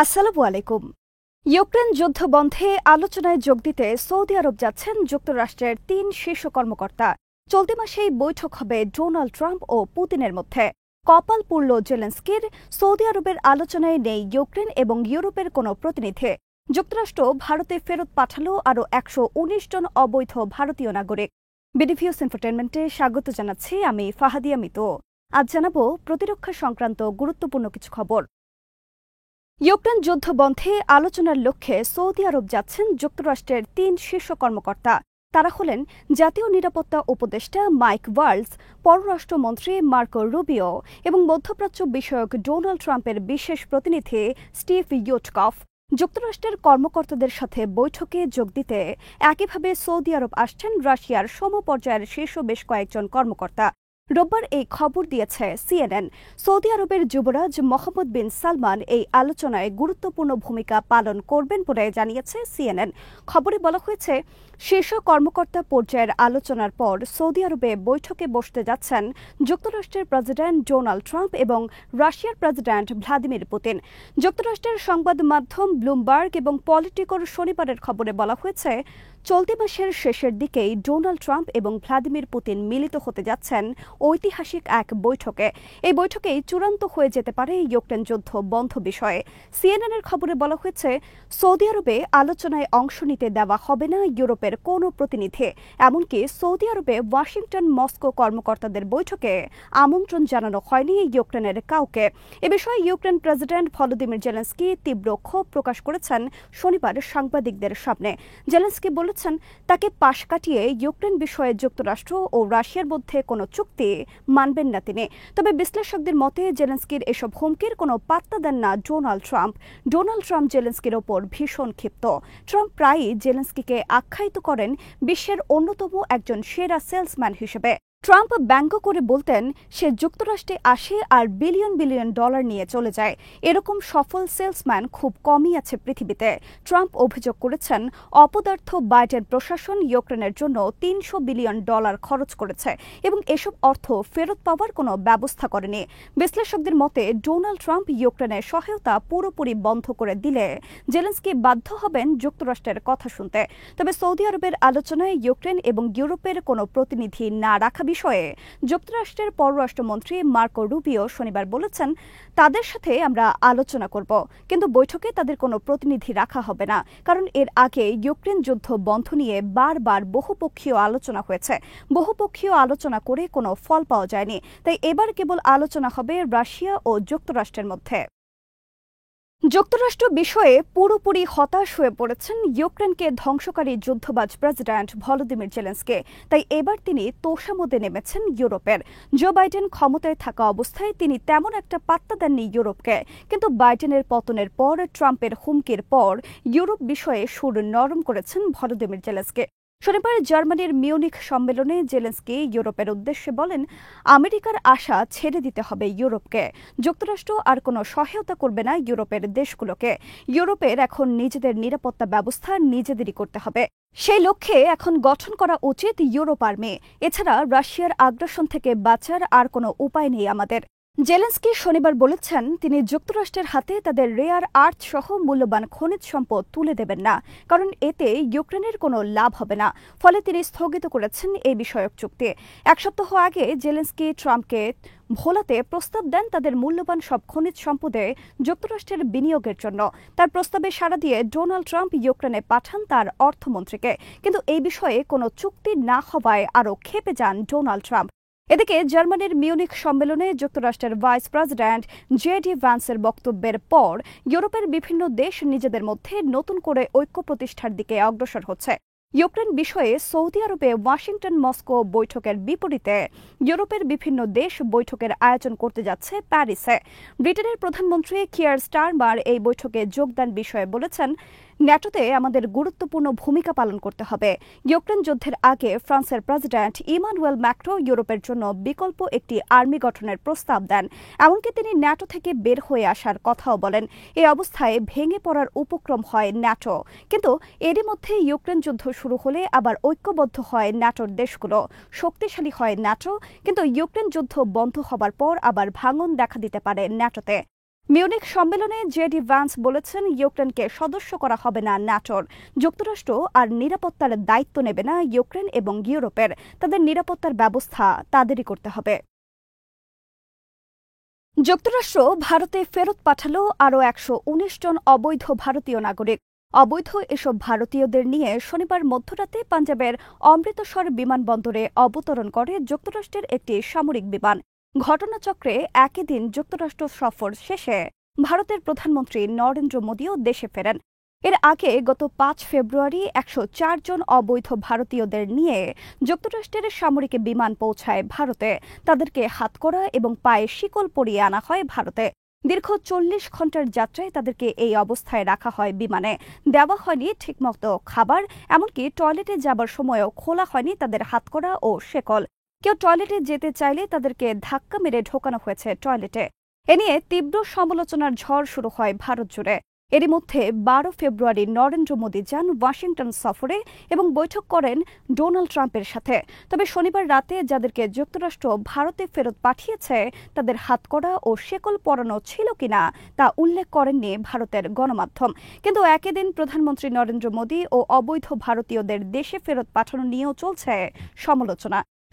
আসসালামু আলাইকুম। ইউক্রেন যুদ্ধ বন্ধে আলোচনায় যোগ দিতে সৌদি আরব যাচ্ছেন যুক্তরাষ্ট্রের ৩ শীর্ষ কর্মকর্তা। চলতি মাসেই বৈঠক হবে ডোনাল্ড ট্রাম্প ও পুতিনের মধ্যে। কপাল পুড়ল জেলেনস্কির, সৌদি আরবের আলোচনায় নেই ইউক্রেন এবং ইউরোপের কোনো প্রতিনিধি। যুক্তরাষ্ট্র ভারতে ফেরত পাঠালো আরও ১১৯ জন অবৈধ ভারতীয় নাগরিক। বিডিভিউস এন্টারটেইনমেন্টে স্বাগত জানাচ্ছি আমি ফাহাদিয়া মিতু। আজ জানাবো প্রতিরক্ষা সংক্রান্ত গুরুত্বপূর্ণ কিছু খবর। ইউক্রেন যুদ্ধ বন্ধে আলোচনার লক্ষ্যে সৌদি আরব যাচ্ছেন যুক্তরাষ্ট্রের ৩ শীর্ষ কর্মকর্তা। তারা হলেন জাতীয় নিরাপত্তা উপদেষ্টা মাইক ওয়ালস, পররাষ্ট্রমন্ত্রী মার্কো রুবিও এবং মধ্যপ্রাচ্য বিষয়ক ডোনাল্ড ট্রাম্পের বিশেষ প্রতিনিধি স্টিভ উইটকফ। যুক্তরাষ্ট্রের কর্মকর্তাদের সাথে বৈঠকে যোগ দিতে একইভাবে সৌদি আরব আসছেন রাশিয়ার সমপর্যায়ের শীর্ষ বেশ কয়েকজন কর্মকর্তা। রোববার এই খবর দিয়েছে সিএনএন। সৌদি আরবের যুবরাজ মোহাম্মদ বিন সালমান এই আলোচনায় গুরুত্বপূর্ণ ভূমিকা পালন করবেন বলে জানিয়েছে সিএনএন। খবরে বলা হয়েছে, শীর্ষ কর্মকর্তা পর্যায়ের আলোচনার পর সৌদি আরবে বৈঠকে বসতে যাচ্ছেন যুক্তরাষ্ট্রের প্রেসিডেন্ট ডোনাল্ড ট্রাম্প এবং রাশিয়ার প্রেসিডেন্ট ভ্লাদিমির পুতিন। যুক্তরাষ্ট্রের সংবাদ মাধ্যম ব্লুমবার্গ এবং পলিটিকোর শনিবারের খবরে বলা হয়েছে, চলতি মাসের শেষের দিকেই ডোনাল্ড ট্রাম্প এবং ভ্লাদিমির পুতিন মিলিত হতে যাচ্ছেন ঐতিহাসিক এক বৈঠকে। এই বৈঠকেই চূড়ান্ত হয়ে যেতে পারে ইউক্রেন যুদ্ধ বন্ধ বিষয়ে। সিএনএনের খবরে বলা হয়েছে, সৌদি আরবে আলোচনায় অংশ নিতে দেওয়া হবে না ইউরোপের কোনো প্রতিনিধি। এমনকি সৌদি আরবে ওয়াশিংটন মস্কো কর্মকর্তাদের বৈঠকে আমন্ত্রণ জানানো হয়নি ইউক্রেনের কাউকে। এ বিষয়ে ইউক্রেন প্রেসিডেন্ট ভলোদিমির জেলেনস্কি তীব্র ক্ষোভ প্রকাশ করেছেন শনিবার সাংবাদিকদের সামনে। জেলেনস্কি বলেছেন, তাকে পাশ কাটিয়ে ইউক্রেন বিষয়ে যুক্তরাষ্ট্র ও রাশিয়ার মধ্যে কোনো চুক্তি মানবেন না তিনি। তবে বিশ্লেষকদের মতে জেলেনস্কির এসব হুমকির কোনো পাত্তা দেন না ডোনাল্ড ট্রাম্প। ডোনাল্ড ট্রাম্প জেলেনস্কির ওপর ভীষণ ক্ষিপ্ত। ট্রাম্প প্রায়ই জেলেনস্কিকে আখ্যায়িত করেন বিশ্বের অন্যতম একজন সেরা সেলসম্যান হিসেবে। ট্রাম্প ব্যঙ্গ করে বলতেন, সে যুক্তরাষ্ট্রে আসে আর বিলিয়ন বিলিয়ন ডলার নিয়ে চলে যায়। এরকম সফল সেলসম্যান খুব কমই আছে পৃথিবীতে। ট্রাম্প অভিযোগ করেছেন, অপদার্থ বাইডেন প্রশাসন ইউক্রেনের জন্য ৩০০ বিলিয়ন ডলার খরচ করেছে এবং এসব অর্থ ফেরত পাওয়ার কোনো ব্যবস্থা করেনি। বিশ্লেষকদের মতে ডোনাল্ড ট্রাম্প ইউক্রেনের সহায়তা পুরোপুরি বন্ধ করে দিলে জেলেনস্কি বাধ্য হবেন যুক্তরাষ্ট্রের কথা শুনতে। তবে সৌদি আরবের আলোচনায় ইউক্রেন এবং ইউরোপের কোনো প্রতিনিধি না রাখা বিষয়ে যুক্তরাষ্ট্রের পররাষ্ট্রমন্ত্রী মার্কো রুবিও শনিবার বলেছেন, তাদের সাথে আমরা আলোচনা করব, কিন্তু বৈঠকে তাদের কোনো প্রতিনিধি রাখা হবে না। কারণ এর আগে ইউক্রেন যুদ্ধ বন্ধ নিয়ে বারবার বহুপক্ষীয় আলোচনা হয়েছে। বহুপক্ষীয় আলোচনা করে কোনো ফল পাওয়া যায়নি। তাই এবার কেবল আলোচনা হবে রাশিয়া ও যুক্তরাষ্ট্রের মধ্যে। যুক্তরাষ্ট্র বিষয়ে পুরোপুরি হতাশ হয়ে পড়েছেন ইউক্রেনকে ধ্বংসকারী যুদ্ধবাজ প্রেসিডেন্ট ভলোদিমির জেলেনস্কি। তাই এবার তিনি তোষামোদে নেমেছেন ইউরোপের। জো বাইডেন ক্ষমতায় থাকা অবস্থায় তিনি তেমন একটা পাত্তা দেননি ইউরোপকে। কিন্তু বাইডেনের পতনের পর, ট্রাম্পের হুমকির পর ইউরোপ বিষয়ে সুর নরম করেছেন ভলোদিমির জেলেনস্কি। শনিবার জার্মানির মিউনিখ সম্মেলনে জেলেনস্কি ইউরোপের উদ্দেশ্যে বলেন, আমেরিকার আশা ছেড়ে দিতে হবে ইউরোপকে। যুক্তরাষ্ট্র আর কোনো সহায়তা করবে না ইউরোপের দেশগুলোকে। ইউরোপের এখন নিজেদের নিরাপত্তা ব্যবস্থা নিজেদেরই করতে হবে। সেই লক্ষ্যে এখন গঠন করা উচিত ইউরোপ আর্মি। এছাড়া রাশিয়ার আগ্রাসন থেকে বাঁচার আর কোনো উপায় নেই আমাদের। জেলেনস্কি শনিবার বলেছেন, তিনি যুক্তরাষ্ট্রের হাতে তাদের রেয়ার আর্থ সহ মূল্যবান খনিজ সম্পদ তুলে দেবেন না, কারণ এতে ইউক্রেনের কোনো লাভ হবে না। ফলে তিনি স্থগিত করেছেন এই বিষয়ক চুক্তি। এক সপ্তাহ আগে জেলেনস্কি ট্রাম্পকে ভোলাতে প্রস্তাব দেন তাদের মূল্যবান সব খনিজ সম্পদে যুক্তরাষ্ট্রের বিনিয়োগের জন্য। তার প্রস্তাবে সাড়া দিয়ে ডোনাল্ড ট্রাম্প ইউক্রেনে পাঠান তার অর্থমন্ত্রীকে। কিন্তু এই বিষয়ে কোনো চুক্তি না হওয়ায় আরও ক্ষেপে যান ডোনাল্ড ট্রাম্প। এদিকে জার্মানির মিউনিখ সম্মেলনে যুক্তরাষ্ট্রের ভাইস প্রেসিডেন্ট জেডি ভ্যান্সের বক্তব্যের পর ইউরোপের বিভিন্ন দেশ নিজেদের মধ্যে নতুন করে ঐক্য প্রতিষ্ঠার দিকে অগ্রসর হচ্ছে। ইউক্রেন বিষয়ে সৌদি আরবে ওয়াশিংটন মস্কো বৈঠকের বিপরীতে ইউরোপের বিভিন্ন দেশ বৈঠকের আয়োজন করতে যাচ্ছে প্যারিসে। ব্রিটেনের প্রধানমন্ত্রী কিয়ার স্টারমার এই বৈঠকে যোগদান বিষয়ে বলেছেন, ন্যাটোতে আমাদের গুরুত্বপূর্ণ ভূমিকা পালন করতে হবে। ইউক্রেন যুদ্ধের আগে ফ্রান্সের প্রেসিডেন্ট ইমানুয়েল ম্যাক্রো ইউরোপের জন্য বিকল্প একটি আর্মি গঠনের প্রস্তাব দেন। এমনকি তিনি ন্যাটো থেকে বের হয়ে আসার কথাও বলেন। এই অবস্থায় ভেঙে পড়ার উপক্রম হয় ন্যাটো। কিন্তু এরই মধ্যে ইউক্রেন যুদ্ধ শুরু হলে আবার ঐক্যবদ্ধ হয় ন্যাটোর দেশগুলো, শক্তিশালী হয় ন্যাটো। কিন্তু ইউক্রেন যুদ্ধ বন্ধ হবার পর আবার ভাঙন দেখা দিতে পারে ন্যাটোতে। মিউনিখ সম্মেলনে জেডি ভ্যান্স বলেছেন, ইউক্রেনকে সদস্য করা হবে না ন্যাটোর। যুক্তরাষ্ট্র আর নিরাপত্তার দায়িত্ব নেবে না ইউক্রেন এবং ইউরোপের। তাদের নিরাপত্তার ব্যবস্থা তাদেরই করতে হবে। যুক্তরাষ্ট্র ভারতে ফেরত পাঠালো আরও ১১৯ জন অবৈধ ভারতীয় নাগরিক। অবৈধ এসব ভারতীয়দের নিয়ে শনিবার মধ্যরাতে পাঞ্জাবের অমৃতসর বিমানবন্দরে অবতরণ করে যুক্তরাষ্ট্রের একটি সামরিক বিমান। ঘটনাচক্রে একই দিন যুক্তরাষ্ট্র সফর শেষে ভারতের প্রধানমন্ত্রী নরেন্দ্র মোদীও দেশে ফেরেন। এর আগে গত ৫ ফেব্রুয়ারি ১০৪ জন অবৈধ ভারতীয়দের নিয়ে যুক্তরাষ্ট্রের সামরিক বিমান পৌঁছায় ভারতে। তাদেরকে হাতকড়া এবং পায়ে শিকল পরিয়ে আনা হয় ভারতে। দীর্ঘ ৪০ ঘণ্টার যাত্রায় তাদেরকে এই অবস্থায় রাখা হয় বিমানে। দেওয়া হয়নি ঠিকমতো খাবার, এমনকি টয়লেটে যাবার সময়ও খোলা হয়নি তাদের হাতকড়া ও শেকল। কেউ টয়লেটে যেতে চাইলে তাদেরকে ধাক্কা মেরে ঢোকানো হয়েছে টয়লেটে। এ নিয়ে তীব্র সমালোচনার ঝড় শুরু হয় ভারত জুড়ে। এরই মধ্যে ১২ ফেব্রুয়ারি নরেন্দ্র মোদী যান ওয়াশিংটন সফরে এবং বৈঠক করেন ডোনাল্ড ট্রাম্পের সাথে। তবে শনিবার রাতে যাদেরকে যুক্তরাষ্ট্র ভারতে ফেরত পাঠিয়েছে তাদের হাতকড়া ও শেকল পরানো ছিল কিনা তা উল্লেখ করেননি ভারতের গণমাধ্যম। কিন্তু একই দিন প্রধানমন্ত্রী নরেন্দ্র মোদী ও অবৈধ ভারতীয়দের দেশে ফেরত পাঠানো নিয়েও চলছে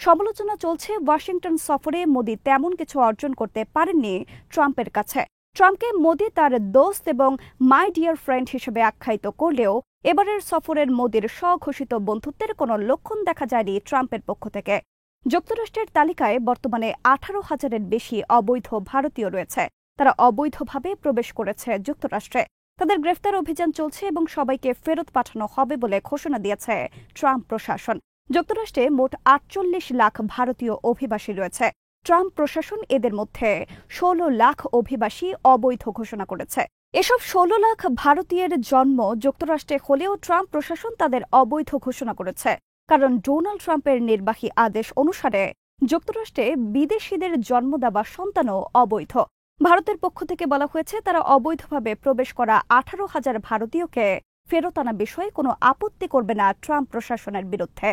সমালোচনা চলছে ওয়াশিংটন সফরে মোদী তেমন কিছু অর্জন করতে পারেননি ট্রাম্পের কাছে। ট্রাম্পকে মোদী তার দোস্ত এবং মাই ডিয়ার ফ্রেন্ড হিসেবে আখ্যায়িত করলেও এবারের সফরের মোদীর স্বঘোষিত বন্ধুত্বের কোনো লক্ষণ দেখা যায়নি ট্রাম্পের পক্ষ থেকে। যুক্তরাষ্ট্রের তালিকায় বর্তমানে ১৮,০০০-এর বেশি অবৈধ ভারতীয় রয়েছে। তারা অবৈধভাবে প্রবেশ করেছে যুক্তরাষ্ট্রে। তাদের গ্রেফতার অভিযান চলছে এবং সবাইকে ফেরত পাঠানো হবে বলে ঘোষণা দিয়েছে ট্রাম্প প্রশাসন। যুক্তরাষ্ট্রে মোট ৪৮ লাখ ভারতীয় অভিবাসী রয়েছে। ট্রাম্প প্রশাসন এদের মধ্যে ১৬ লাখ অভিবাসী অবৈধ ঘোষণা করেছে। এসব ১৬ লাখ ভারতীয়ের জন্ম যুক্তরাষ্ট্রে হলেও ট্রাম্প প্রশাসন তাদের অবৈধ ঘোষণা করেছে, কারণ ডোনাল্ড ট্রাম্পের নির্বাহী আদেশ অনুসারে যুক্তরাষ্ট্রে বিদেশিদের জন্ম দেওয়া সন্তানও অবৈধ। ভারতের পক্ষ থেকে বলা হয়েছে তারা অবৈধভাবে প্রবেশ করা ১৮,০০০ ভারতীয়কে ফেরত আনা বিষয়ে কোনো আপত্তি করবে না ট্রাম্প প্রশাসনের বিরুদ্ধে।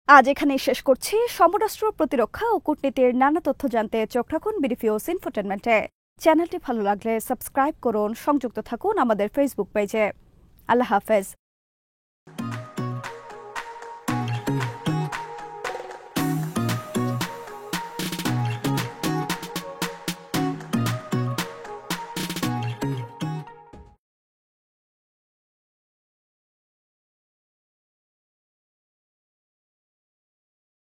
আজ এখানেই শেষ করছি। সমরাষ্ট্র, প্রতিরক্ষা ও কূটনীতির নানা তথ্য জানতে চোখ রাখুন বিডিফিউজ ইনফোটেনমেন্টে। চ্যানেলটি ভালো লাগলে সাবস্ক্রাইব করুন, সংযুক্ত থাকুন আমাদের ফেসবুক পেজে। আল্লাহ হাফেজ।